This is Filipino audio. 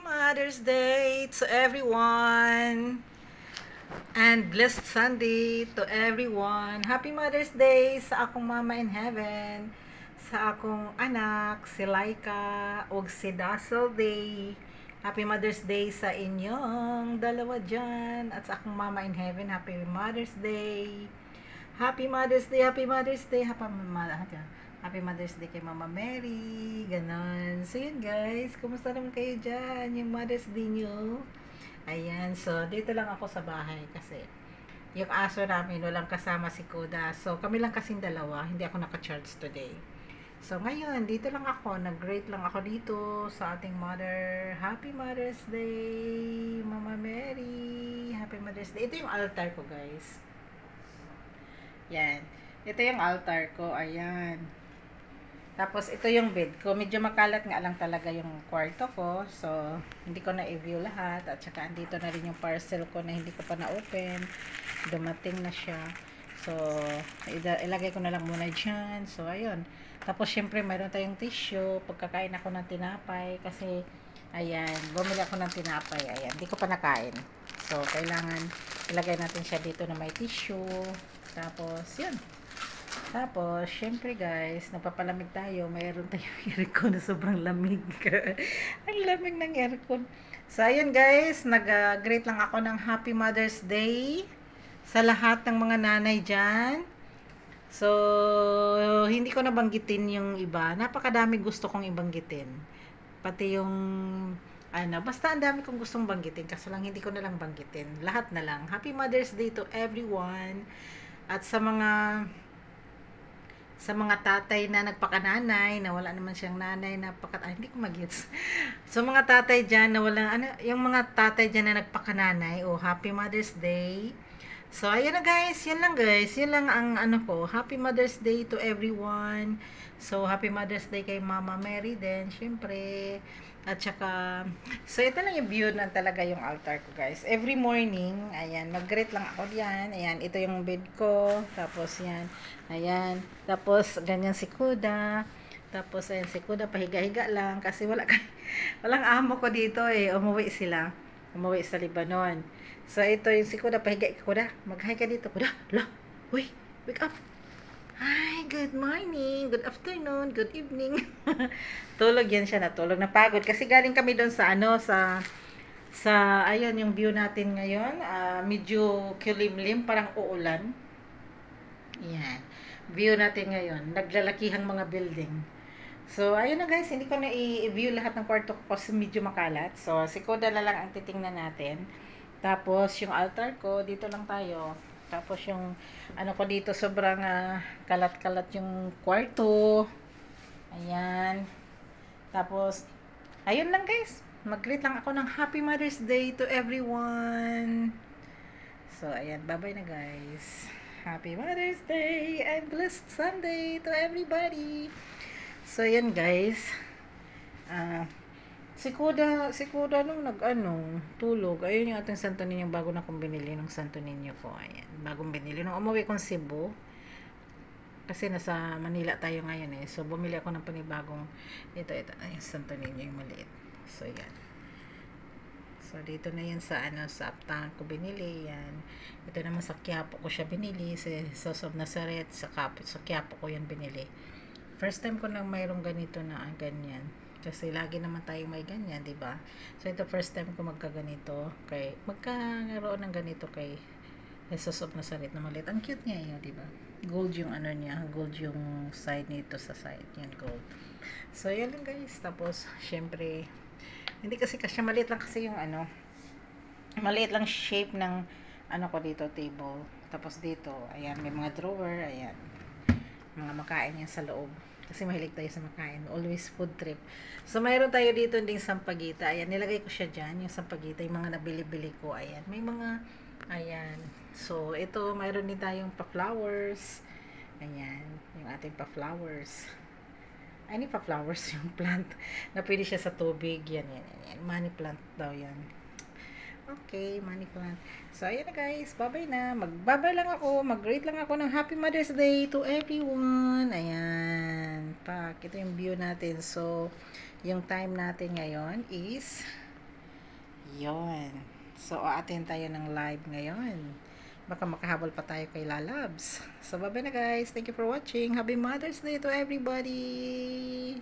Mother's Day to everyone and blessed Sunday to everyone. Happy Mother's Day sa akong mama in heaven, sa akong anak, si Laika, ug si Dazzle Day. Happy Mother's Day sa inyong dalawa dyan at sa akong mama in heaven. Happy Mother's Day. Happy Mother's Day, Happy Mother's Day, Happy Mother's Day kay Mama Mary, ganon. So yun guys, kumusta naman kayo dyan, yung Mother's Day nyo? Ayan, so dito lang ako sa bahay kasi yung aso namin walang kasama si Kuda. So kami lang kasing dalawa, hindi ako naka-charge today. So ngayon, dito lang ako, nag-great lang ako dito sa ating mother. Happy Mother's Day, Mama Mary. Happy Mother's Day. Ito yung altar ko guys. Yan. Ito yung altar ko. Ayan. Tapos, ito yung bed ko. Medyo makalat nga lang talaga yung kwarto ko. So, hindi ko na i-view lahat. At saka, andito na rin yung parcel ko na hindi ko pa na-open. Dumating na siya. So, ilagay ko na lang muna dyan. So, ayun. Tapos, syempre, mayroon tayong tissue. Pagkakain ako ng tinapay. Kasi, ayan, bumili ako ng tinapay. Ayan, hindi ko pa nakain. So, kailangan ilagay natin siya dito na may tissue. Tapos, yun. Tapos, syempre guys, napapalamig tayo. Mayroon tayong aircon na sobrang lamig. Ang lamig ng aircon. So, ayun guys, nag-greet lang ako ng Happy Mother's Day sa lahat ng mga nanay dyan. So, hindi ko nabanggitin yung iba. Napakadami gusto kong ibanggitin. Pati yung, basta ang dami kong gustong banggitin. Kaso lang, hindi ko na lang banggitin. Lahat na lang. Happy Mother's Day to everyone. At sa mga tatay na nagpakananay, na wala naman siyang nanay na hindi ko magets. So mga tatay diyan na wala yung mga tatay diyan na nagpakananay, Happy Mother's Day. So ayun na guys, yun lang guys. Yun lang ang ko. Happy Mother's Day to everyone. So Happy Mother's Day kay Mama Mary din, syempre. At saka, so ito lang yung view na talaga yung altar ko guys. Every morning, ayan, mag-greet lang ako diyan. Ayan, ito yung bed ko. Tapos yan, ayan. Tapos, ganyan si Kuda. Tapos, ayan, si Kuda, pahiga-higa lang. Kasi walang amo ko dito eh. Umuwi sila. Umuwi sa Lebanon. So, ito yung si Kuda, pahiga. Kuda, mag-hi ka dito. Kuda, uy, wake up. Hi, good morning, good afternoon, good evening. Tulog yan siya, natulog, napagod kasi galing kami doon sa ayun yung view natin ngayon, medyo kulimlim, parang uulan. Yan. View natin ngayon, naglalakihang mga building. So, ayun na guys, hindi ko na i-view lahat ng kwarto ko kasi medyo makalat. So, si Koda na lang ang titingnan natin. Tapos, yung altar ko, dito lang tayo. Tapos, yung ko dito, sobrang kalat-kalat yung kwarto. Ayan. Tapos, ayun lang guys. Mag-greet lang ako ng Happy Mother's Day to everyone. So, ayan. Bye-bye na guys. Happy Mother's Day and blessed Sunday to everybody. So, ayan guys. Si Kuda nung tulog. Ayun yung ating Santo Niño bago na kong binili ng Santo Niño ko. Ayan, bagong binili. Nung umuwi kong Cebu, kasi nasa Manila tayo ngayon eh. So, bumili ako ng panibagong, ito, yung Santo Niño, yung maliit. So, yan. So, dito na yun sa Uptown ko binili. Yan. Ito naman sa Quiapo ko siya binili. Sa Sosob Nazaret, sa Quiapo ko yan binili. First time ko nang mayroong ganito na ganyan. Kasi lagi naman tayo may ganyan, di ba? So ito first time ko magkaganito magkaroon ng ganito kay Jesus of Nazareth na maliit. Ang cute niya 'yun, di ba? Gold yung niya, gold yung side nito sa side, yan gold. So yan lang guys. Tapos syempre hindi kasi maliit lang kasi yung maliit lang shape ng ko dito table. Tapos dito, ayan, may mga drawer, ayan. Mga makain yan sa loob. Kasi mahilig tayo sa makain. Always food trip. So, mayroon tayo dito ding sampagita. Ayan, nilagay ko siya dyan. Yung sampagita, yung mga nabili-bili ko. Ayan, may mga, ayan. So, ito, mayroon din tayong pa-flowers. Ayan, yung ating pa-flowers. Ay, hindi pa-flowers, yung plant. Na pwede siya sa tubig. Yan. Money plant daw yan. Okay, money plant. So, ayan na guys. Bye-bye na. Mag-bye lang ako. Mag-rate lang ako ng Happy Mother's Day to everyone. Ayan. Ito yung view natin. So, yung time natin ngayon is Yon. So, aatin tayo ng live ngayon. Baka makahabol pa tayo kay Lalabs. So, bye-bye na guys. Thank you for watching. Happy Mother's Day to everybody!